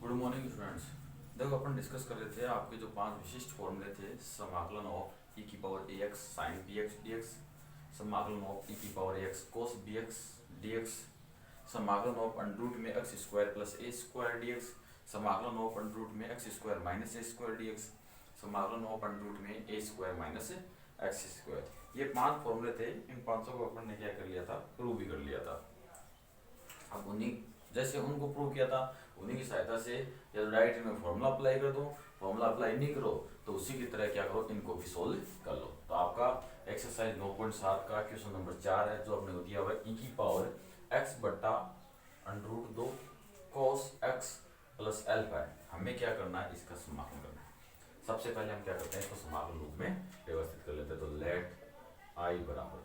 Good morning students. देखो अपन discuss कर रहे थे आपके जो 5 विशिष्ट फॉर्मूले थे, समाकलन ऑफ ई की power a x sine b x d x, समाकलन ऑफ ई की power a x cos b x d x, समाकलन ऑफ अंडर रूट में x square plus a square d x, समाकलन ऑफ अंडर रूट में x square minus a square d x, समाकलन of under root में a square minus x square. ये 5 फॉर्मूले थे। इन 500 को अपन ने क्या कर लिया था, प्रूव भी कर लिया था। अब उन्हीं जैसे उनको प्रूव किया था उन्हीं की सहायता से जब डायरेक्ट में फॉर्मूला अप्लाई कर दो, फॉर्मूला अप्लाई नहीं करो तो उसी की तरह क्या करो, इनको भी सोल्व कर लो। तो आपका एक्सरसाइज 9.7 का क्वेश्चन नंबर 4 है, जो आपने दिया हुआ है ई की पावर एक्स बट्टा under root 2 cos x plus alpha है। हमें क्या करना है, इसका समाकलन करना है। सबसे पहले हम क्या करते हैं, इसको समाकलन रूप में व्यवस्थित कर लेते हैं। तो लेट आई बराबर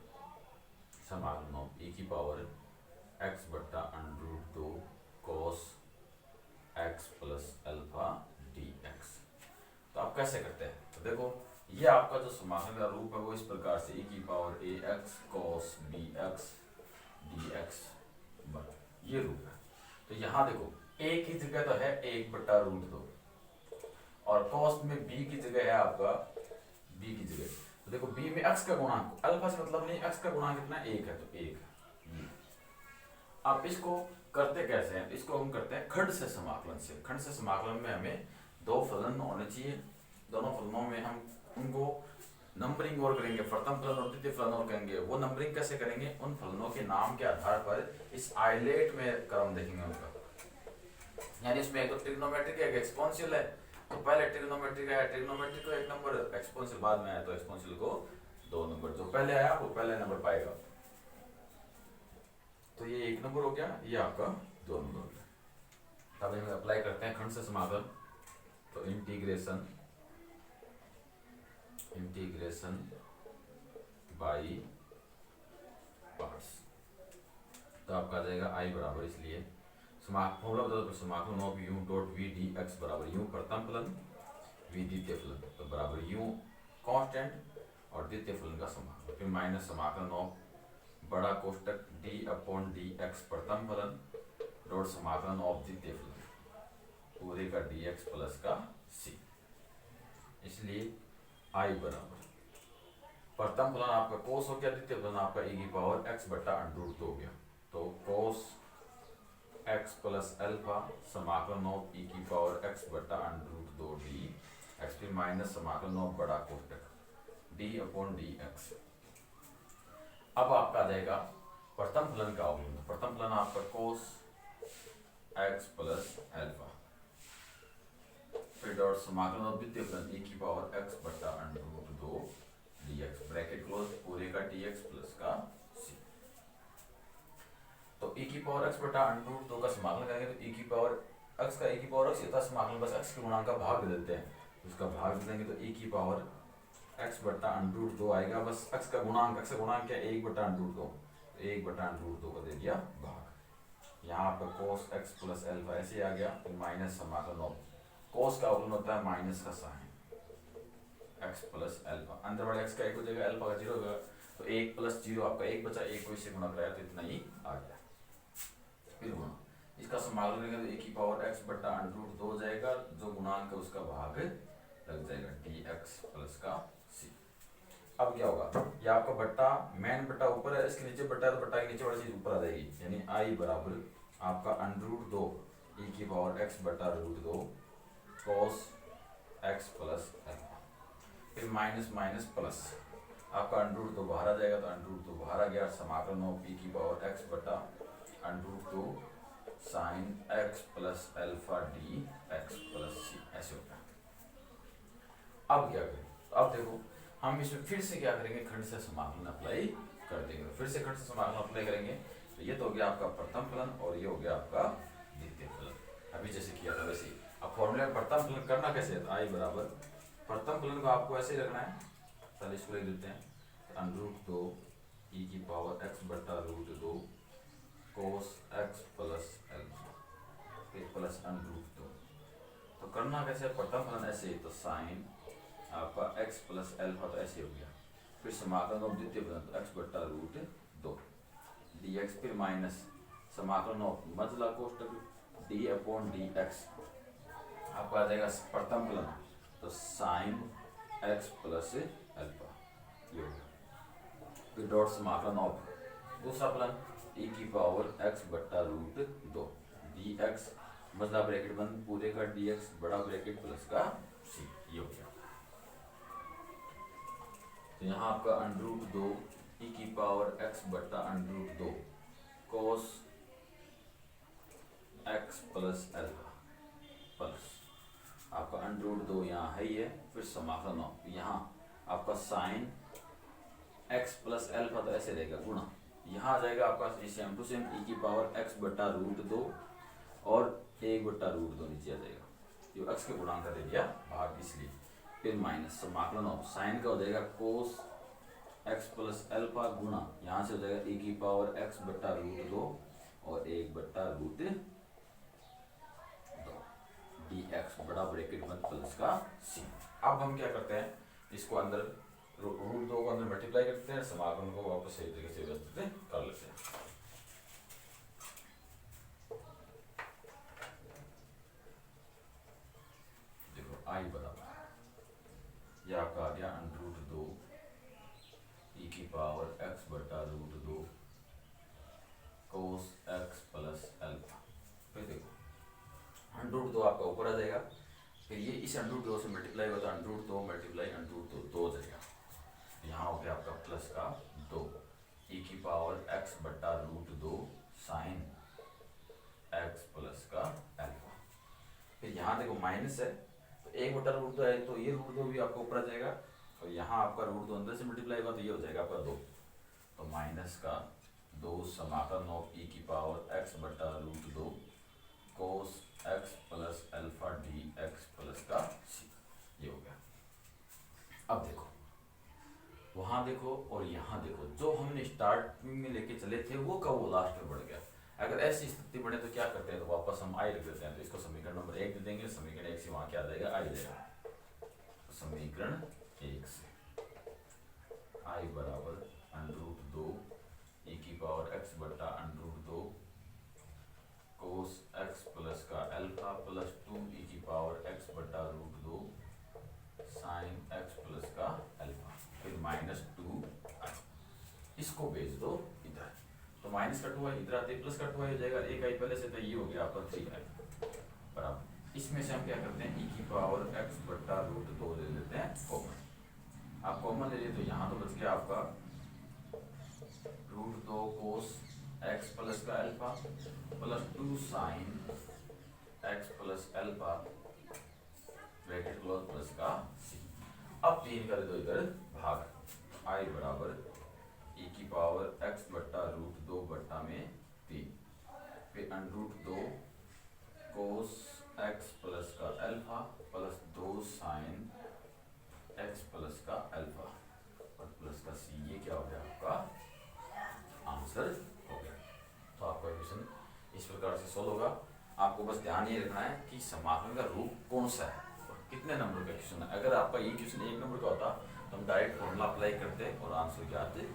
समाकलन ऑफ ई की पावर एक्स बट्टा under root 2 cos x plus alpha d x. तो आप कैसे करते हैं, तो देखो ये आपका जो समाकलन का रूप है वो इस प्रकार से e की power a x cos b x d x ये रूप है। तो यहाँ देखो a की जगह तो है 1/√2 और cos में b की जगह है आपका b की जगह। तो देखो b में x का गुणांक, अल्फा से मतलब नहीं, x का गुणांक कितना 1 है, तो 1 है। अब इसको करते कैसे हैं, इसको हम करते हैं खंड से समाकलन से। खंड से समाकलन में हमें दो फलन होने चाहिए, दोनों फलनों में हम उनको नंबरिंग और करेंगे, प्रथम फलन और द्वितीय फलन और करेंगे। वो नंबरिंग कैसे करेंगे, उन फलनों के नाम के आधार पर इस आइलेट में क्रम देखेंगे उनका। यानी इसमें एक तो ट्रिग्नोमेट्रिक है, एक एक्सपोनेंशियल है। तो पहले ट्रिग्नोमेट्रिक है, ट्रिग्नोमेट्रिक को 1 नंबर, एक्सपोनेंशियल बाद में आया तो एक्सपोनेंशियल को 2 नंबर। जो पहले आया वो पहले नंबर पाएगा। तो ये 1 नंबर हो गया, ये आपका 2 नंबर हो गया। तब हम अप्लाई करते हैं खंड से समाकलन। तो इंटीग्रेशन बाई पार्ट्स। तो आपका आ जाएगा आई बराबर, इसलिए फॉर्मूला बता दो, समाकलन of u dot v d x बराबर यू प्रथम फलन वी द्वितीय फलन, तो बराबर यू कांस्टेंट और द्वितीय फलन का समाकलन, फिर माइनस समाकलन ऑफ बड़ा कोष्टक d अपॉन डी एक्स प्रथम फलन डॉट समाकलन ऑफ द्वितीय फलन पूरे का dx प्लस का c। इसलिए i बराबर प्रथम फलन आपका cos हो गया, द्वितीय फलन आपका e की पावर x बट्टा अंडर रूट 2 हो गया। तो cos x प्लस एल्फा समाकलन ऑफ e की पावर x बट्टा अंडर रूट 2 dx, फिर माइनस समाकलन ऑफ बड़ा कोष्टक d अपॉन dx। अब आपका आ जाएगा प्रथम फलन का अवकलन। प्रथम फलन आपका cos x प्लस एल्फा, फिर डॉट समाकलन ऑफ द्वितीय फलन e की पावर x बट्टा under root 2 dx, bracket close पूरे का dx प्लस का c। तो e की पावर x बट्टा अंडर रूट 2 का समाकलन करेंगे तो e की पावर x का e की पावर x, ये था समाकलन, बस x के गुणांक का भाग दे देते हैं, उसका भाग दे देंगे तो e की पावर x बट्टा अंडर रूट 2 आएगा। बस x का गुणांक क्या 1 बट्टा अंडर रूट 2, 1 बट्टा अंडर रूट 2 का दे दिया भाग। यहाँ आपका cos x प्लस एल्फा ऐसे आ गया, फिर माइनस समाकलन ऑफ cos का अवकलन होता है माइनस का साइन x प्लस एल्फा, अंदर वाले x का 1 हो जाएगा, एल्फा का 0 होगा, तो 1 प्लस 0 आपका 1 बचा, 1 को इससे गुणा कराया तो इतना ही आ गया। फिर गुणा इसका समाकलन करेंगे तो e की पावर x बट्टा अंडर रूट 2 हो जाएगा, जो गुणांक है उसका भाग लग जाएगा dx प्लस का c। अब क्या होगा, ये आपका बट्टा मेन बट्टा ऊपर है, इसके नीचे बट्टा है, तो बट्टा के नीचे वाली चीज ऊपर आ जाएगी, यानी i बराबर आपका अंडर रूट 2 e की पावर x बट्टा root 2 cos x plus alpha, फिर माइनस माइनस प्लस आपका अंडर रूट 2 बाहर आ जाएगा, तो अंडर रूट 2 बाहर आ गया, समाकलन ऑफ e की पावर x बट्टा under root 2 sine x plus alpha d x plus c, ऐसे होता है। अब क्या करें, तो अब देखो हम इसमें फिर से क्या करेंगे, खंड से समाकलन अप्लाई कर देंगे। फिर से खंड से समाकलन अप्लाई करेंगे तो ये तो हो गया आपका प्रथम फलन और ये हो गया आपका द्वितीय फलन, अभी जैसे किया था वैसे ही। अब फॉर्मूले में प्रथम फलन करना कैसे है, आई बराबर प्रथम फलन को आपको ऐसे ही रखना है, चलिए इसको लिख देते हैं अंडर रूट 2 e की पावर x बट्टा root 2 cos x plus alpha फिर प्लस अंडर रूट 2। तो करना कैसे, प्रथम फलन ऐसे ही, तो साइन आपका x प्लस एल्फा तो ऐसे हो गया, फिर समाकलन ऑफ द्वितीय फलन तो x बट्टा रूट 2 dx, फिर माइनस समाकलन ऑफ मझला कोष्टक d अपॉन dx आपका आ जाएगा प्रथम फलन तो साइन एक्स प्लस अल्फा, ये हो गया। फिर डॉट समाकलन ऑफ दूसरा फलन e की पावर x बट्टा रूट 2 dx मतलब ब्रैकेट बंद पूरे का dx बड़ा ब्रैकेट प्लस का c, ये हो गया। तो यहाँ आपका अंडर रूट 2 e की पावर x बट्टा under root 2 cos x plus alpha plus आपका अंडर रूट 2 यहाँ है ही है, फिर समाकलन ऑफ यहाँ आपका साइन x प्लस अल्फा तो ऐसे रहेगा गुणा, यहाँ आ जाएगा आपका सेम टू सेम e की पावर x बट्टा रूट 2 और 1 बट्टा रूट 2 नीचे आ जाएगा, जो x के गुणांक दे दिया भाग इसलिए, फिर माइनस समाकलन ऑफ साइन का हो जाएगा कोस x प्लस अल्फा गुणा यहाँ से हो जाएगा e की पावर x बट्टा रूट 2 और 1 बट्टा रूट 2 dx बड़ा ब्रैकेट में प्लस का c। अब हम क्या करते हैं, इसको अंदर रूट 2 को अंदर मल्टीप्लाई करते हैं, समाकलन को वापस सही तरीके से व्यवस्थित कर लेते हैं। देखो i बराबर ये आपका आ गया अंडर रूट 2 e की पावर x बटा root 2 cos x plus alpha, फिर देखो अंडर रूट 2 आपका ऊपर आ जाएगा, फिर ये इस अंडर रूट 2 से मल्टीप्लाई होता है, under root 2 multiply under root 2 हो जाएगा, यहाँ हो गया आपका प्लस का 2 e की पावर x बटा रूट 2 साइन x प्लस का अल्फा, फिर यहाँ देखो माइनस है तो 1 बटा रूट 2 है तो ये रूट 2 भी आपको ऊपर आ जाएगा, और यहाँ आपका रूट 2 अंदर से मल्टीप्लाई होगा तो ये हो जाएगा आपका 2, तो माइनस का 2 समाकलन ऑफ e की पावर x बटा root 2 cos x plus alpha D x plus का c, ये हो गया। अब देखो वहां देखो और यहाँ देखो, जो हमने स्टार्टिंग में लेके चले थे वो का वो लास्ट में बढ़ गया, अगर ऐसी स्थिति बने तो क्या करते हैं, तो वापस हम आई रख देते हैं, तो इसको समीकरण नंबर 1 दे देंगे, समीकरण 1 से वहां क्या आ जाएगा आई जाएगा, तो समीकरण 1 से आई बराबर अंडर रूट 2 e की पावर x बटा under root 2 cos x plus का अल्फा प्लस 2 e की पावर x बटा रूट 2 साइन x प्लस का अल्फा, फिर माइनस 2i, इसको भेज दो इधर, तो माइनस का 2i इधर आते प्लस का 2i हो जाएगा, 1i पहले से, तो ये हो गया आपका 3i बराबर। इसमें से हम क्या करते हैं e की पावर x बटा रूट 2 ले लेते हैं कॉमन, आप कॉमन ले लिए तो यहाँ तो बच गया आपका रूट 2 कोस x प्लस का alpha plus 2 sine x plus alpha bracket close plus का c। अब 3 कर दो इधर भाग, i बराबर e की पावर x बट्टा रूट 2 बट्टा में 3, फिर under root 2 cos x plus का alpha plus 2 sine x plus का अल्फा और प्लस का c, ये क्या हो गया आपका आंसर हो गया। तो आपका क्वेश्चन इस प्रकार से सोल्व होगा। आपको बस ध्यान ये रखना है कि समाकलन का रूप कौन सा है और कितने नंबर का क्वेश्चन है। अगर आपका ये क्वेश्चन 1 नंबर का होता तो हम डायरेक्ट फॉर्मूला अप्लाई करते और आंसर क्या आते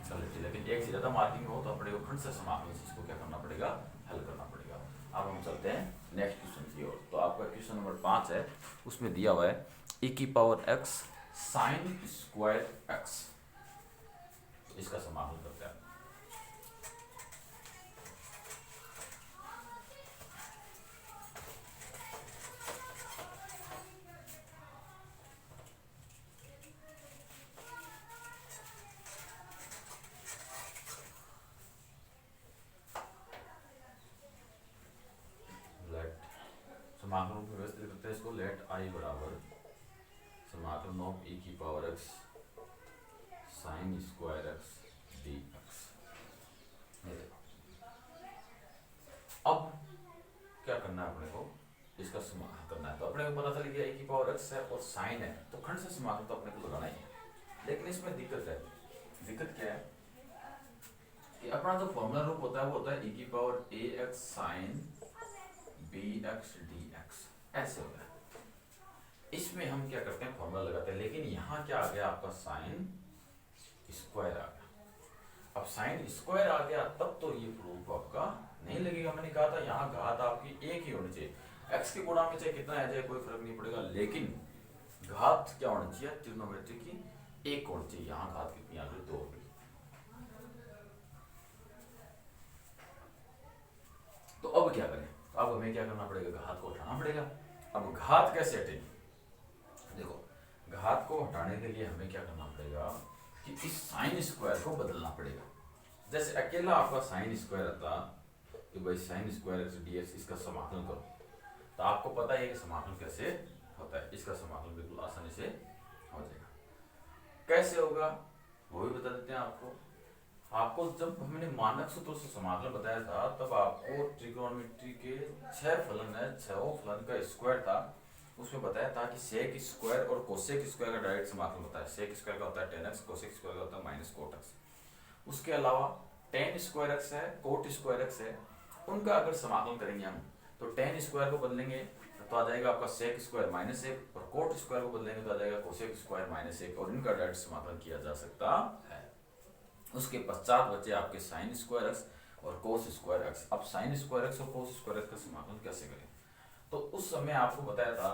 चल लेते, लेकिन 1 से ज़्यादा मार्किंग हो तो अपने को खंड से समाकलन से इसको क्या करना पड़ेगा, हल करना पड़ेगा। अब हम चलते हैं नेक्स्ट क्वेश्चन की ओर। तो आपका क्वेश्चन नंबर 5 है, उसमें दिया हुआ है e की power x sine square x, तो इसका समाकलन करते हैं। समाकलन में व्यवस्थित करते हैं इसको, लेट आई बराबर समाकलन ऑफ e की power x sine square x dx। अब क्या करना है अपने को, इसका समाकलन करना है। तो अपने को पता चल गया e की पावर x है और साइन है, तो खंड से समाकलन तो अपने को लगाना ही है। लेकिन इसमें दिक्कत है, दिक्कत क्या है कि अपना जो फॉर्मूला रूप होता है वो होता है e की power ax sine bx dx, ऐसे होता है। इसमें हम क्या करते हैं फॉर्मूला लगाते हैं, लेकिन यहाँ क्या आ गया आपका साइन स्क्वायर आ गया। अब साइन स्क्वायर आ गया तब तो ये प्रूफ आपका नहीं लगेगा। मैंने कहा था यहाँ घात आपकी एक ही होनी चाहिए, एक्स के गुणा में चाहे कितना आ जाए कोई फर्क नहीं पड़ेगा, लेकिन घात क्या होनी चाहिए ट्रिग्नोमेट्री की, एक होनी चाहिए। यहाँ घात कितनी आ गई, 2 हो गई। तो अब क्या करें, अब हमें क्या करना पड़ेगा, घात को हटाना पड़ेगा। अब घात कैसे हटेगी, देखो घात को हटाने के लिए हमें क्या करना पड़ेगा कि इस साइन स्क्वायर को बदलना पड़ेगा। जैसे अकेला आपका साइन स्क्वायर आता कि भाई sine square x d x, इसका समाकलन करो, तो आपको पता है कि समाकलन कैसे होता है। इसका समाकलन बिल्कुल आसानी से हो जाएगा। कैसे होगा वो भी बता देते हैं आपको। आपको जब हमने मानक सूत्र से समाकलन बताया था तब आपको ट्रिग्नोमेट्री के 6 फलन है, 6 फलन का स्क्वायर था, उसमें बताया था कि सेक स्क्वायर और कोसेक स्क्वायर का डायरेक्ट समाकलन होता है। सेक स्क्वायर का होता है tan x, कोसेक स्क्वायर का होता है माइनस कोट x। उसके अलावा tan स्क्वायर x है, कोट स्क्वायर x है, उनका अगर समाकलन करेंगे हम तो tan स्क्वायर को बदलेंगे तो आ जाएगा आपका सेक स्क्वायर माइनस 1, और कोट स्क्वायर को बदलेंगे तो आ जाएगा कोसेक स्क्वायर माइनस 1, और इनका डायरेक्ट समाकलन किया जा सकता है। उसके पश्चात बचे आपके साइन स्क्वायर एक्स और कोस स्क्वायर एक्स। अब साइन स्क्वायर एक्स और कोस स्क्वायर एक्स का समाकलन कैसे करें, तो उस समय आपको बताया था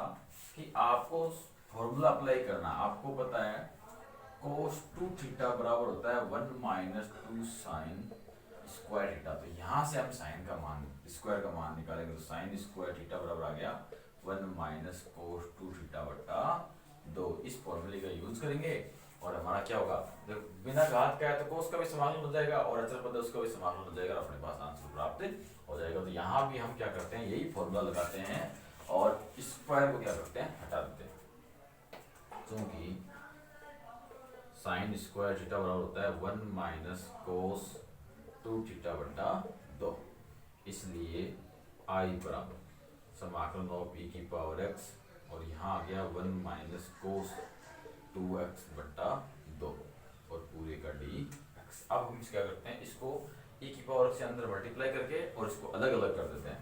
कि आपको फॉर्मूला अप्लाई करना। आपको पता है कोस 2 थीटा बराबर होता है 1 माइनस 2 साइन स्क्वायर थीटा। तो यहाँ से हम साइन का मान स्क्वायर का मान निकालेंगे तो साइन स्क्वायर थीटा बराबर आ गया 1 माइनस कोस 2 थीटा बटा 2। इस फॉर्मूले का यूज करेंगे और हमारा क्या होगा, बिना घात का है तो कोस का भी समाकलन हो जाएगा और अचर पद उसका भी समाकलन हो जाएगा, अपने पास आंसर प्राप्त हो जाएगा। तो यहाँ भी हम क्या करते हैं, यही फॉर्मूला लगाते हैं और स्क्वायर को क्या करते हैं, हटा देते हैं। क्योंकि साइन स्क्वायर थीटा बराबर होता है 1 माइनस कोस 2 थीटा बटा 2, इसलिए आई बराबर समाकलन ऑफ e की पावर x, और यहाँ आ गया 1 माइनस कोस 2x बटा 2 और पूरे का dx। अब हम क्या करते हैं, इसको e की पावर से अंदर मल्टीप्लाई करके और इसको अलग अलग कर देते हैं।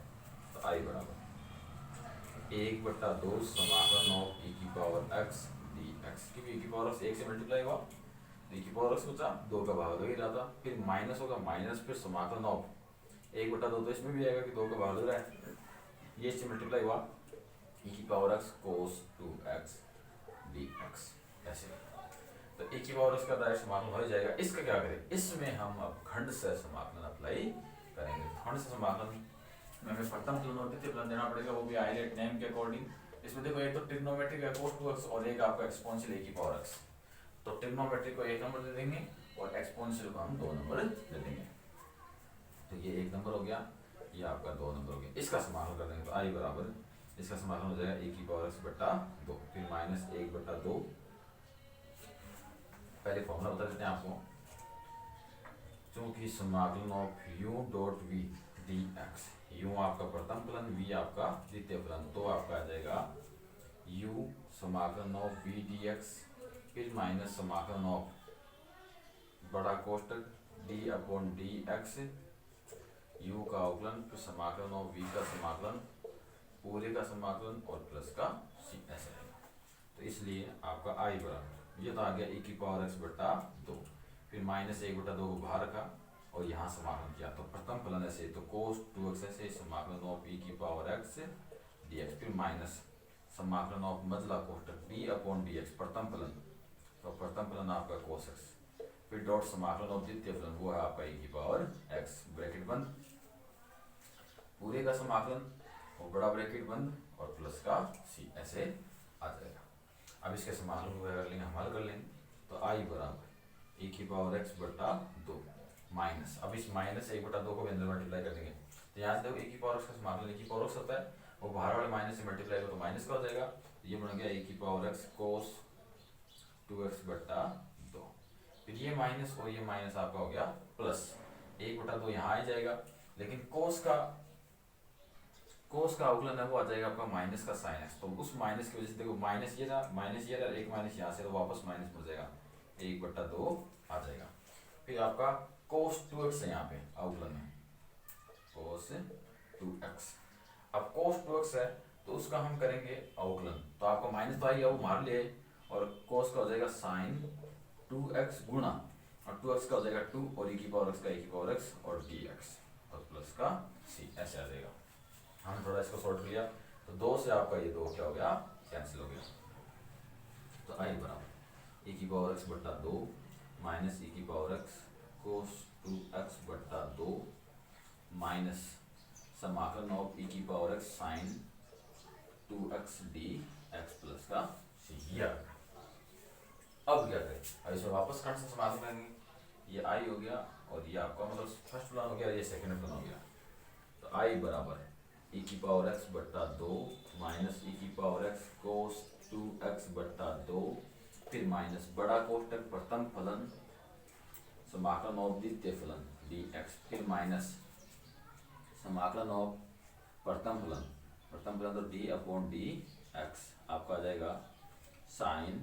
तो i बराबर 1 बटा 2 समाकलन ऑफ e की पावर x dx, क्योंकि e की पावर x 1 से मल्टीप्लाई हुआ तो e की पावर x बचा, 2 का भाग लग ही रहा था, फिर माइनस होगा माइनस, फिर समाकलन ऑफ 1 बटा 2 तो इसमें भी आएगा कि 2 का भाग लग रहा है, ये इससे मल्टीप्लाई हुआ e की power x cos 2x dx ऐसे। तो e की पावर x का डायरेक्ट समाकलन हो जाएगा। इसका क्या करें, इसमें हम अब खंड से समाकलन अप्लाई करेंगे। खंड से समाकलन में हमें प्रथम फलन और द्वितीय फलन देना पड़ेगा, वो भी आइलेट नेम के अकॉर्डिंग। इसमें देखो एक तो ट्रिग्नोमेट्री का cos 2x और एक आपका एक्सपोनेंशियल e की पावर x। तो ट्रिग्नोमेट्री को 1 नंबर दे देंगे और एक्सपोनेंशियल को हम 2 नंबर दे देंगे। तो ये 1 नंबर हो गया, ये आपका 2 नंबर हो गया। इसका समाकलन कर देंगे तो i बराबर इसका समाकलन हो जाएगा e की पावर x बटा 2, फिर माइनस 1 बटा 2। पहले फॉर्मूला बता देते हैं आपको, क्योंकि समाकलन of u dot v dx, u आपका प्रथम फलन, v आपका द्वितीय फलन, तो आपका आ जाएगा u समाकलन ऑफ v dx, फिर माइनस समाकलन ऑफ बड़ा कोष्टक d अपॉन dx, u का अवकलन, फिर समाकलन ऑफ v का समाकलन, पूरे का समाकलन और प्लस का c ऐसे आएगा। तो इसलिए आपका i बराबर ये तो आ गया e की पावर x बटा 2, फिर माइनस 1 बटा 2 को बाहर रखा और यहाँ समाकलन किया। तो प्रथम फलन ऐसे तो cos 2x ऐसे समाकलन ऑफ e की पावर x dx, फिर माइनस समाकलन ऑफ मजला कोष्टक d अपॉन dx प्रथम फलन, तो प्रथम फलन आपका cos x, फिर डॉट समाकलन ऑफ द्वितीय फलन वो है आपका e की पावर x, ब्रैकेट बंद, पूरे का समाकलन और बड़ा ब्रैकेट बंद और प्लस का c ऐसे आ जाएगा। अब इसके समाकलन को कर लेंगे, हम हल कर लेंगे। तो i बराबर e की पावर x बटा 2 माइनस, अब इस माइनस 1 बटा 2 को भी अंदर मल्टीप्लाई कर देंगे। तो यहाँ से देखो e की पावर x का समाकलन e की पावर x होता है, वो बाहर वाले माइनस से मल्टीप्लाई करो तो माइनस का हो जाएगा। तो ये बन गया e की पावर x cos 2x बटा 2, फिर ये माइनस और ये माइनस आपका हो गया प्लस 1 बटा 2 यहाँ आ जाएगा, लेकिन कोस का अवकलन है वो आ जाएगा आपका माइनस का साइन एक्स। तो उस माइनस की वजह से देखो माइनस ये था, एक माइनस यहाँ से तो वापस माइनस हो जाएगा, 1 बटा 2 आ जाएगा। फिर आपका कोस 2x है यहाँ पे अवकलन में, कोस 2x। अब कोस 2x है तो उसका हम करेंगे अवकलन, तो आपका माइनस तो आएगा वो मार ले, और कोस का हो जाएगा साइन 2x गुणा और 2x का हो जाएगा 2 और e की पावर x का e की पावर x और dx और प्लस का c ऐसे आ जाएगा। हमने थोड़ा इसको सॉल्व किया तो 2 से आपका ये 2 क्या हो गया, कैंसिल हो गया। तो आई बराबर e की पावर x बट्टा 2 माइनस e की पावर x कोस 2x बट्टा 2 माइनस समाकलन ऑफ e की power x sine 2x dx plus का c। अब क्या करें, अब इसे वापस खंड से समाकलन करेंगे, ये आई हो गया और ये आपका मतलब फर्स्ट प्लान हो गया, ये सेकंड प्लान हो गया। तो आई बराबर e की पावर x बट्टा 2 माइनस e की पावर x कोस 2x बट्टा 2 फिर माइनस बड़ा कोष्टक प्रथम फलन समाकलन ऑफ द्वितीय फलन dx फिर माइनस समाकलन ऑफ प्रथम फलन तो d अपॉन dx आपका आ जाएगा साइन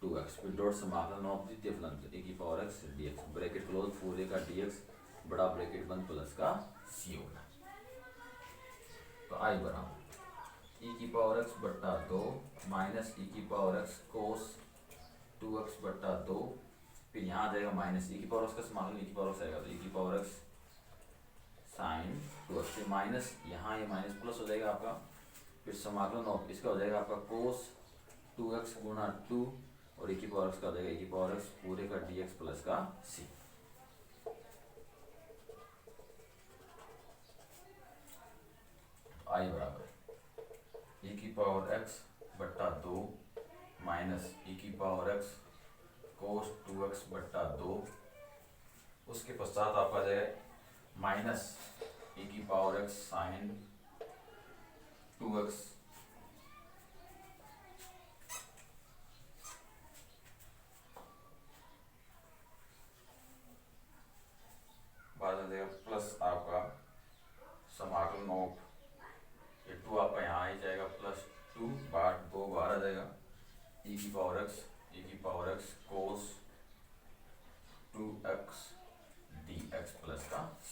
2x फिर डॉट समाकलन ऑफ द्वितीय फलन e की power x dx bracket close 4a का dx बड़ा ब्रैकेट बंद प्लस का c होगा। तो आई बराबर e की पावर x बट्टा 2 माइनस e की पावर x कोस 2x बट्टा 2 फिर यहाँ आ जाएगा माइनस e की पावर x का समाकलन e की पावर x आएगा तो e की पावर x साइन 2x फिर माइनस यहाँ ये माइनस प्लस हो जाएगा आपका, फिर समाकलन ऑफ इसका हो जाएगा आपका कोस 2x गुणा 2 और e की पावर x का हो जाएगा e की पावर x पूरे का dx प्लस का c। आई बराबर e की पावर x बट्टा 2 माइनस e की पावर x कोस 2x बट्टा 2 उसके पश्चात आपका आ जाएगा माइनस e की पावर x साइन 2x बाद में देगा प्लस आपका समाकलन ऑफ ये 2 आपका यहाँ ही जाएगा प्लस 2 बार 2 बार आ जाएगा e की power x cos 2x dx plus का c।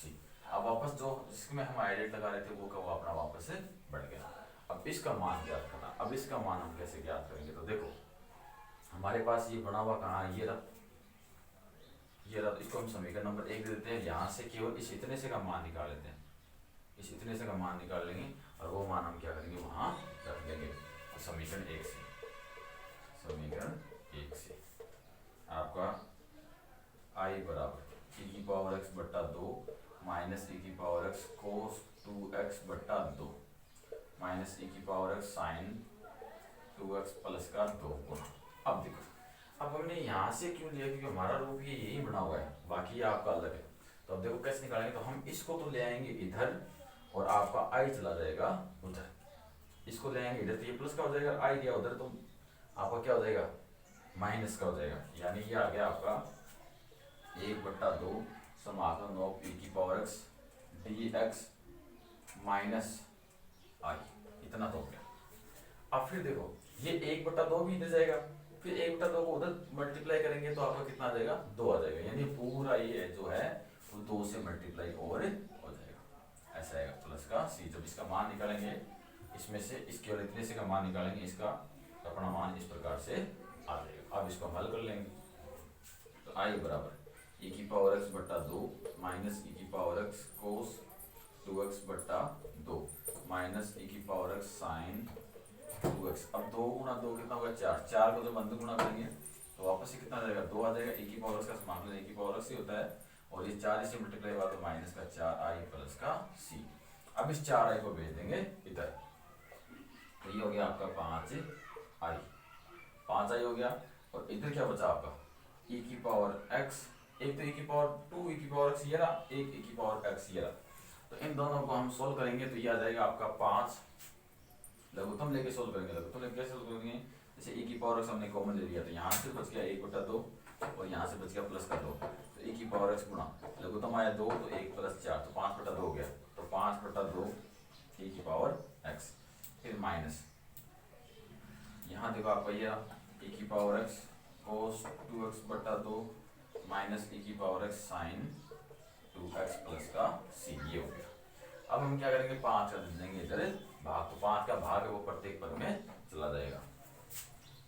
अब वापस जो जिसमें हम आइडेंट लगा रहे थे वो का वो अपना वापस से बढ़ गया। अब इसका मान ज्ञात करना, अब इसका मान हम कैसे ज्ञात करेंगे, तो देखो हमारे पास ये बना हुआ कहाँ है, ये रहा, इसको हम समीकरण नंबर 1 दे देते हैं। यहाँ से केवल इस इतने से का मान निकाल लेते हैं, इस इतने से का मान निकाल लेंगे और वो मान हम क्या करेंगे वहाँ रख देंगे। तो समीकरण 1 से आपका आई बराबर e की पावर x बट्टा 2 माइनस e की पावर x कोस 2x बट्टा 2 माइनस e की power x sine 2x plus का 2 गुना। अब देखो अब हमने यहाँ से क्यों लिया, क्योंकि हमारा रूप ये यही बना हुआ है, बाकी ये आपका अलग है। तो अब देखो कैसे निकालेंगे, तो हम इसको तो ले आएंगे इधर और आपका आई चला जाएगा उधर, इसको ले आएंगे इधर तो ये प्लस का हो जाएगा, आई गया उधर तो आपका क्या हो जाएगा माइनस का हो जाएगा, यानी ये आ गया आपका 1/2 समाकलन ऑफ e की पावर x dx माइनस आई, इतना तो हो गया। अब फिर देखो ये 1/2 भी इधर जाएगा, फिर 1/2 को उधर मल्टीप्लाई करेंगे तो आपका कितना आ जाएगा 2 आ जाएगा, यानी पूरा ये जो है वो 2 से मल्टीप्लाई और हो जाएगा, ऐसा आएगा प्लस का c। जब इसका मान निकालेंगे इसमें से इसके और इतने से का मान निकालेंगे, इसका अपना मान इस प्रकार से आ जाएगा। अब इसको हम हल कर लेंगे तो आई बराबर e की पावर x बट्टा 2 माइनस e की पावर x कोस 2x बट्टा 2 माइनस e की पावर x साइन 2x। अब 2 गुणा 2 कितना होगा 4, 4 को जब अंदर गुणा करेंगे तो वापस से कितना आ जाएगा 2 आ जाएगा, e की पावर x का समाकलन e की पावर x ही होता है और ये 4 से मल्टीप्लाई हुआ तो माइनस का 4i प्लस का c। अब इस 4i को भेज देंगे इधर, तो ये हो गया आपका 5i हो गया और इधर क्या बचा आपका e की पावर x, एक तो e की पावर 2 e की पावर x ये रहा, एक e की पावर x ये रहा, तो इन दोनों को हम सोल्व करेंगे तो ये आ जाएगा आपका 5, लघुत्तम लेके सोल्व करेंगे। लघुत्तम लेके कैसे सोल्व करेंगे, जैसे e की पावर x हमने कॉमन ले लिया तो यहाँ से बच गया 1/2 और यहाँ से बच गया प्लस का 2, तो e की पावर x गुणा लघुत्तम आया 2 तो 1 + 4 तो 5/2 हो गया, तो 5/2 e की पावर x, फिर माइनस यहाँ देखो आपका ये e की पावर x कोस 2x बट्टा 2 माइनस e की power x sine 2x plus का c, ये हो गया। अब हम क्या करेंगे 5 का दे देंगे इधर भाग, तो 5 का भाग है वो प्रत्येक पद में चला जाएगा,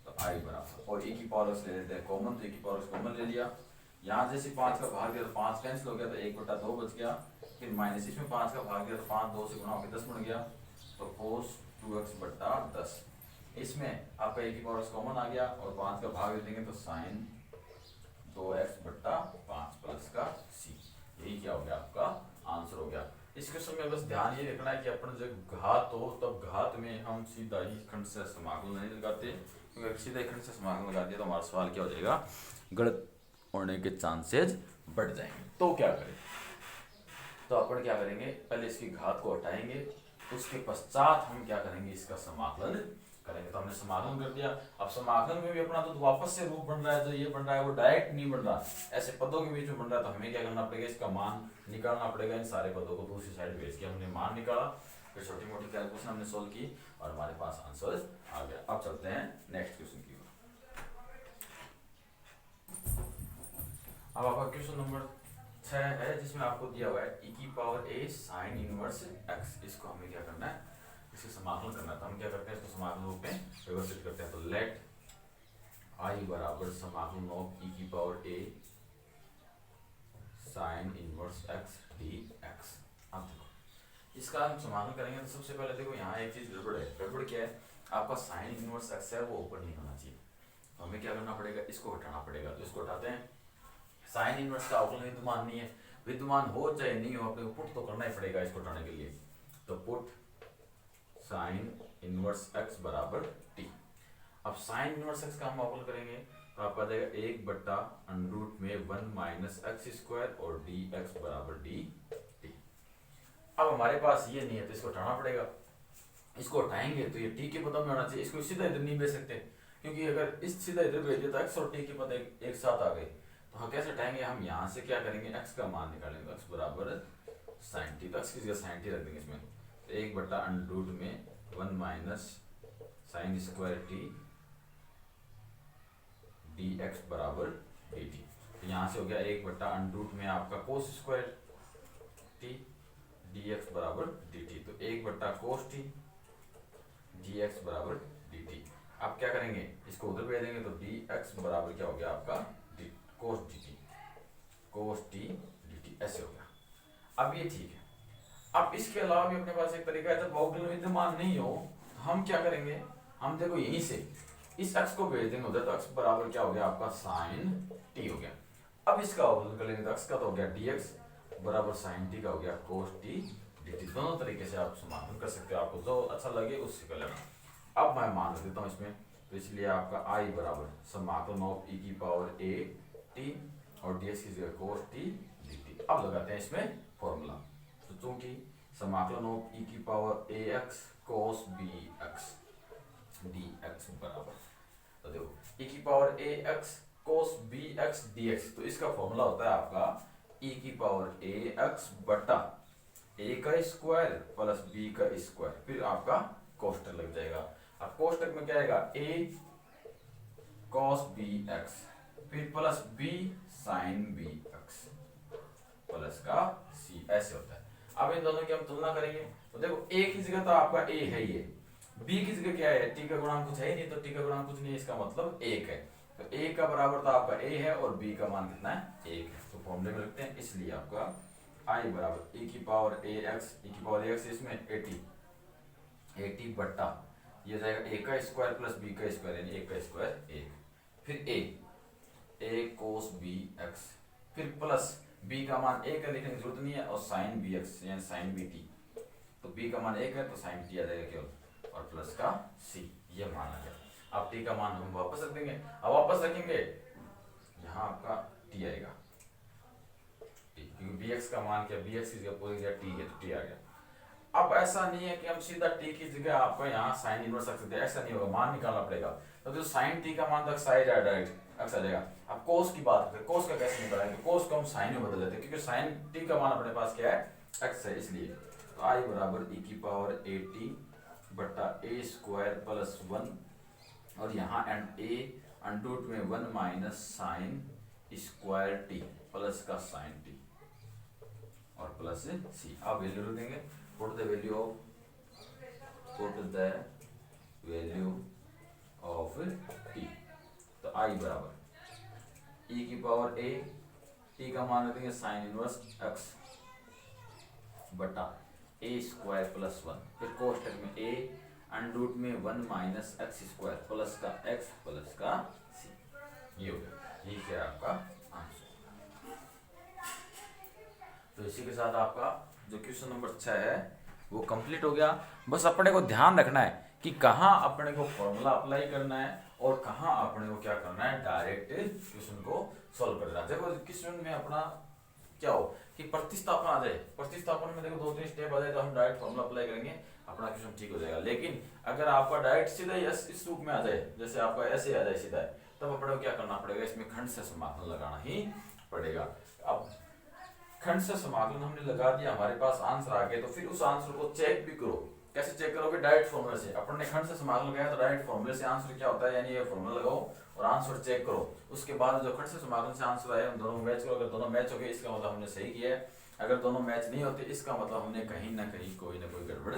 तो i बराबर और e की पावर x ले लेते हैं कॉमन, तो e की पावर x कॉमन ले लिया, यहाँ जैसे 5 का भाग दिया तो 5 कैंसिल हो गया तो 1/2 बच गया, फिर माइनस इसमें 5 का भाग दिया तो 5 2 से गुणा होकर 10 बन गया, तो कोस 2x बट्टा 10। इसमें आपका e की पावर कॉमन आ गया और 5 का भाग दे देंगे तो साइन 2x बट्टा 5 प्लस का c। यही क्या हो गया आपका आंसर हो गया। इस क्वेश्चन में बस ध्यान ये रखना है कि अपन जब घात हो तब घात में हम सीधा ही खंड से समाकलन नहीं लगाते, क्योंकि अगर सीधा ही खंड से समाकलन लगा दिया तो हमारा सवाल क्या हो जाएगा, गलत होने के चांसेस बढ़ जाएंगे। तो क्या करें, तो अपन क्या करेंगे, पहले इसकी घात को हटाएंगे, उसके पश्चात हम क्या करेंगे, इसका समाकलन करेंगे। तो हमने समाकलन कर दिया। अब समाकलन में भी अपना तो वापस से रूप बन रहा है, जो ये बन रहा है वो डायरेक्ट नहीं बन रहा, ऐसे पदों के बीच में बन रहा है। तो हमें क्या करना पड़ेगा, इसका मान निकालना पड़ेगा। इन सारे पदों को दूसरी साइड भेज के हमने मान निकाला, फिर छोटी मोटी कैलकुलेशन हमने सोल्व की और हमारे पास आंसर आ गया। अब चलते हैं नेक्स्ट क्वेश्चन की ओर। अब आपका क्वेश्चन नंबर 6 है, जिसमें आपको दिया हुआ है e की power a sine inverse x। इसको हमें क्या करना है, इसे समाकलन करना है। तो हम क्या करते हैं, इसको समाकलन रूप में व्यवस्थित करते हैं। तो लेट i बराबर समाकलन ऑफ e की power a sine inverse x dx। अब देखो इसका हम समाकलन करेंगे तो सबसे पहले देखो यहाँ एक चीज गड़बड़ है। गड़बड़ क्या है, आपका साइन इनवर्स x है वो ऊपर नहीं होना चाहिए, तो हमें क्या करना पड़ेगा, इसको हटाना पड़ेगा। तो इसको हटाते हैं। साइन इनवर्स का अवकलन विद्यमान नहीं है, विद्यमान हो चाहे नहीं हो अपने को पुट तो करना ही पड़ेगा इसको हटाने के लिए। तो पुट साइन इनवर्स x बराबर t। अब साइन इनवर्स x का हम अवकलन करेंगे तो आपका आ जाएगा 1 बट्टा अंडर रूट में 1 माइनस एक्स स्क्वायर और dx बराबर dt। अब हमारे पास ये नहीं है तो इसको हटाना पड़ेगा। इसको हटाएंगे तो ये t के पदों में होना चाहिए, इसको सीधा इधर नहीं भेज सकते, क्योंकि अगर इस सीधा इधर भेज दिया तो x और t के पद एक साथ आ गए। तो हम कैसे हटाएंगे, हम यहाँ से क्या करेंगे, x का मान निकालेंगे। x बराबर साइन टी, तो x की जगह साइन टी रख देंगे इसमें। तो 1 बट्टा अंडर रूट में 1 minus sine square T dx बराबर dt। तो यहाँ से हो गया 1 बट्टा अंडर रूट में आपका कोस स्क्वायर टी dx बराबर dt। तो 1 बट्टा कोस टी dx बराबर dt। आप क्या करेंगे, इसको उधर भेज देंगे तो dx बराबर क्या हो गया आपका कोस टी dt ऐसे हो गया। अब ये ठीक है। अब इसके अलावा भी अपने पास एक तरीका है, जब अवकलन विद्यमान नहीं हो तो हम क्या करेंगे, हम देखो यहीं से इस x को भेज देंगे उधर, तो x बराबर क्या हो गया आपका साइन t हो गया। अब इसका अवकलन कर लेंगे तो x का तो हो गया dx बराबर साइन t का हो गया कोस टी dt। दोनों तरीके से आप समाकलन कर सकते हो, आपको जो अच्छा लगे उससे कर लेना। अब मैं मान देता हूँ इसमें, तो इसलिए आपका i बराबर समाकलन ऑफ e की पावर a t और dx की जगह cos t dt। अब लगाते हैं इसमें फॉर्मूला। तो चूंकि समाकलन ऑफ e की power ax cos bx dx बराबर, तो देखो e की power ax cos bx dx, तो इसका फॉर्मूला होता है आपका e की पावर ax बटा a का स्क्वायर प्लस b का स्क्वायर, फिर आपका कोष्टक लग जाएगा। अब कोष्टक में क्या आएगा, a cos bx फिर plus b sine bx plus का c, ऐसे होता है। अब इन दोनों की हम तुलना करेंगे तो देखो a की जगह तो आपका a है, ये b की जगह क्या है, t का गुणांक कुछ है ही नहीं, तो t का गुणांक कुछ नहीं है, इसका मतलब 1 है। तो a का बराबर तो आपका a है और b का मान कितना है, 1 है। तो फॉर्मूले में रखते हैं, इसलिए आपका i बराबर e की पावर ax इसमें at बट्टा ये जाएगा a का स्क्वायर प्लस b का स्क्वायर, यानी a का स्क्वायर 1, फिर a cos bx, फिर प्लस b का मान 1 है, लिखने की जरूरत नहीं है, और साइन bx यानी साइन bt। तो b का मान 1 है तो साइन t आ जाएगा केवल, और प्लस का c, ये मान आ गया। अब t का मान हम वापस रख देंगे। अब वापस रखेंगे यहाँ आपका t आएगा, क्योंकि bx का मान क्या, bx की जगह पूरी जगह t है तो t आ गया। अब ऐसा नहीं है कि हम सीधा t की जगह आपका यहाँ साइन इनवर्स रख सकते हैं, ऐसा नहीं होगा, मान निकालना पड़ेगा। तो जो साइन t का मान तक साइड है डायरेक्ट x आ जाएगा। अब कोस की बात करते हैं, कोस का कैसे निकालेंगे, कोस को हम साइन में बदल देते हैं, क्योंकि साइन t का मान अपने पास क्या है, x है, इसलिए तो i बराबर e की पावर at बट्टा a स्क्वायर प्लस 1, और यहाँ एंड a अंडर रूट में 1 minus sine square t plus का साइन t और प्लस c। अब वैल्यू रख देंगे, put the value of t। तो i बराबर e की पावर a, t का मान रख देंगे साइन इनवर्स x बटा a स्क्वायर प्लस 1, फिर कोष्टक में a अंडर रूट में 1 माइनस एक्स स्क्वायर प्लस का एक्स प्लस का सी, ये हो गया, ये क्या है आपका आंसर। तो इसी के साथ आपका जो क्वेश्चन नंबर 6 है वो कंप्लीट हो गया। बस अपने को ध्यान रखना है कि कहाँ अपने को फॉर्मूला अप्लाई करना है और कहाँ अपने को क्या करना है, डायरेक्ट क्वेश्चन को सॉल्व कर देना। देखो क्वेश्चन में अपना क्या हो कि प्रतिस्थापन आ जाए, प्रतिस्थापन में देखो 2-3 स्टेप आ जाए तो हम डायरेक्ट फॉर्मूला अप्लाई करेंगे, अपना क्वेश्चन ठीक हो जाएगा। लेकिन अगर आपका डायरेक्ट सीधा इस रूप में आ जाए, जैसे आपका ऐसे आ जाए सीधा, तब अपने को क्या करना पड़ेगा, इसमें खंड से समाकलन लगाना ही पड़ेगा। अब खंड से समाकलन हमने लगा दिया, हमारे पास आंसर आ गया, तो फिर उस आंसर को चेक भी करो। कैसे चेक करोगे, डायरेक्ट फॉर्मूला से। अपन ने खंड से समाकलन लगाया तो डायरेक्ट फॉर्मूले से आंसर क्या होता है, यानी ये फॉर्मूला लगाओ और आंसर चेक करो। उसके बाद जो खंड से समाकलन से आंसर आया उन दोनों मैच करो। अगर दोनों मैच हो गए इसका मतलब हमने सही किया है, अगर दोनों मैच नहीं होते इसका मतलब हमने कहीं ना कहीं कोई ना कोई गड़बड़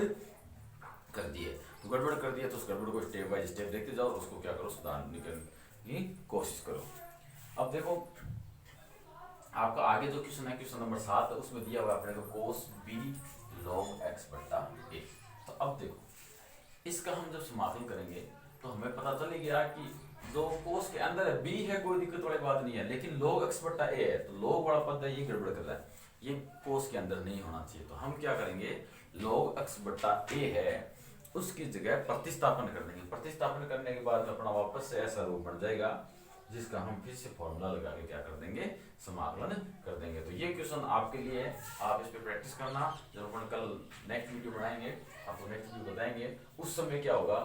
कर दी है। तो गड़बड़ कर दिया तो उस गड़बड़ को स्टेप बाय स्टेप देखते जाओ और उसको क्या करो, सुधारने की कोशिश करो। अब देखो आपका आगे जो क्वेश्चन है, क्वेश्चन नंबर 7, उसमें दिया हुआ अपने को cos b log x बटा a। तो अब देखो इसका हम जब समाकलन करेंगे तो हमें पता चल गया कि जो cos के अंदर है b है, कोई दिक्कत वाली बात नहीं है, लेकिन log x बटा a है, तो log वाला पद है ये गड़बड़ कर रहा है, ये cos के अंदर नहीं होना चाहिए। तो हम क्या करेंगे, log x बटा a है उसकी जगह प्रतिस्थापन कर देंगे। प्रतिस्थापन करने के बाद अपना वापस से ऐसा रूप बन जाएगा जिसका हम फिर से फॉर्मूला लगा के क्या कर देंगे, समाकलन कर देंगे। तो ये क्वेश्चन आपके लिए है, आप इस पे प्रैक्टिस करना। जब अपन कल नेक्स्ट वीडियो बनाएंगे आपको नेक्स्ट वीडियो बताएंगे, उस समय क्या होगा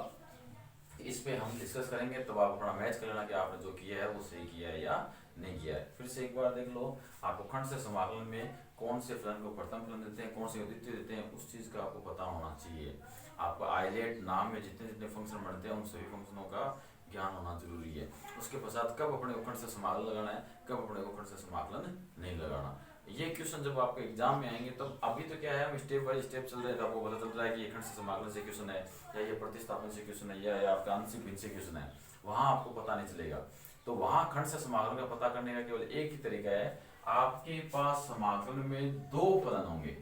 इस पे हम डिस्कस करेंगे, तब आप अपना मैच कर लेना कि आपने जो किया है वो सही किया है या नहीं किया है। फिर से एक बार देख लो, आपको खंड से समाकलन में कौन से फलन को प्रथम फलन देते हैं, कौन से द्वितीय देते हैं, उस चीज का आपको पता होना चाहिए। आपको आइलेट नाम में जितने जितने फंक्शन बनते हैं उन सभी फंक्शनों का ज्ञान होना जरूरी है। उसके पश्चात कब अपने को खंड से समाकलन लगाना है, कब अपने को खंड से समाकलन नहीं लगाना। ये क्वेश्चन जब आपके एग्जाम में आएंगे तब अभी तो क्या है, हम स्टेप बाय स्टेप चल रहे थे, आपको पता चल रहा है कि ये खंड से समाकलन से क्वेश्चन है या ये प्रतिस्थापन से क्वेश्चन है या आपका आंशिक भिन्न से क्वेश्चन है, वहां आपको पता नहीं चलेगा। तो वहां खंड से समाकलन का पता करने का केवल एक ही तरीका है, आपके पास समाकलन में 2 फलन होंगे।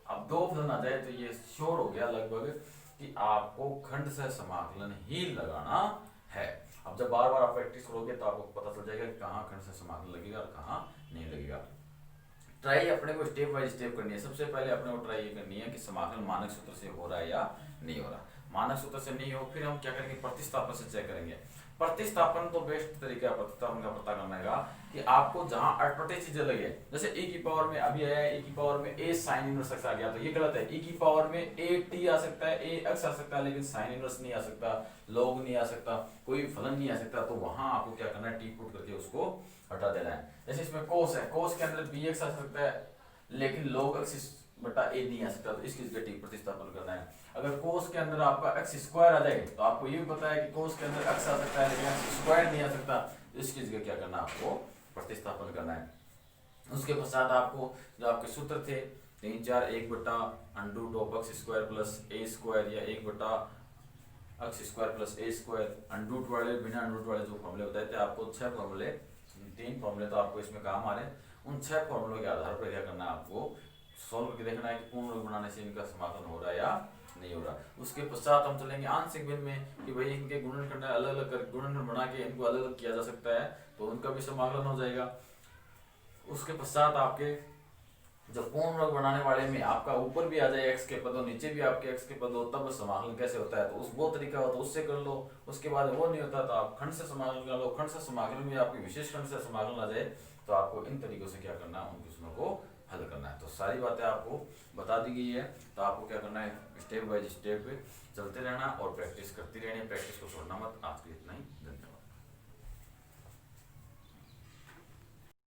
अब 2 फलन आ जाए तो ये श्योर हो गया लगभग कि आपको खंड से समाकलन ही लगाना है। अब जब बार बार आप प्रैक्टिस करोगे तो आपको पता चल जाएगा कि कहाँ खंड से समाकलन लगेगा और कहाँ नहीं लगेगा। ट्राई अपने को स्टेप बाय स्टेप करनी है। सबसे पहले अपने को ट्राई ये करनी है कि समाकलन मानक सूत्र से हो रहा है या नहीं हो रहा। मानक सूत्र से नहीं हो फिर हम क्या करेंगे, प्रतिस्थापन से चेक करेंगे। प्रतिस्थापन तो बेस्ट तरीका है प्रतिस्थापन का पता करने का कि आपको जहां अटपटे चीजें लगे, जैसे ए की पावर में अभी आया है, ए की पावर में ए साइन इनवर्स एक्स आ गया, तो ये गलत है। ए की पावर में ए टी आ सकता है, ए एक्स आ सकता है, लेकिन साइन इनवर्स नहीं आ सकता, लॉग नहीं आ सकता, कोई फलन नहीं आ सकता। तो वहां आपको क्या करना है, टी पुट करके उसको हटा देना है। जैसे इसमें कोस है, कोस के अंदर बी एक्स आ सकता है लेकिन लॉग एक्स बटा ए नहीं आ सकता, तो इसकी जगह टी प्रतिस्थापन करना है। अगर कोस के अंदर आपका एक्स स्क्वायर आ जाए तो आपको ये भी पता है कि कोस के अंदर एक्स आ सकता है लेकिन एक्स स्क्वायर नहीं आ सकता, तो इसकी जगह क्या करना है, आपको प्रतिस्थापन करना है। उसके पश्चात आपको जो आपके सूत्र थे 3 4 1 बटा under root of x square plus a square या 1 बटा x square plus a square, under root वाले बिना अंडर रूट वाले जो फॉर्मूले बताए थे आपको, 6 फॉर्मूले, 3 फॉर्मूले तो आपको इसमें काम आ रहे हैं। उन 6 फॉर्मूलों के आधार पर क्या करना है, आपको सॉल्व करके देखना है कि पूर्ण वर्ग बनाने से इनका समाकलन हो रहा है या नहीं हो रहा। उसके पश्चात हम चलेंगे आंशिक भिन्न में कि भाई इनके गुणनखंड अलग अलग गुणनखंड बना के इनको अलग अलग किया जा सकता है, तो उनका भी समाकलन हो जाएगा। उसके पश्चात आपके जब पूर्ण वर्ग बनाने वाले में आपका ऊपर भी आ जाए एक्स के पद और नीचे भी आपके एक्स के पद हो, तब समाकलन कैसे होता है, तो उस वो तरीका हो तो उससे कर लो। उसके बाद वो नहीं होता तो आप खंड से समाकलन कर लो। खंड से समाकलन में आपकी विशेष खंड से समाकलन आ जाए तो आपको इन तरीकों से क्या करना है, उन क्वेश्चनों को हल करना है। तो सारी बातें आपको बता दी गई है, तो आपको क्या करना है, स्टेप बाय स्टेप चलते रहना और प्रैक्टिस करती रहनी है। प्रैक्टिस को छोड़ना मत। आज के इतना ही, धन्यवाद।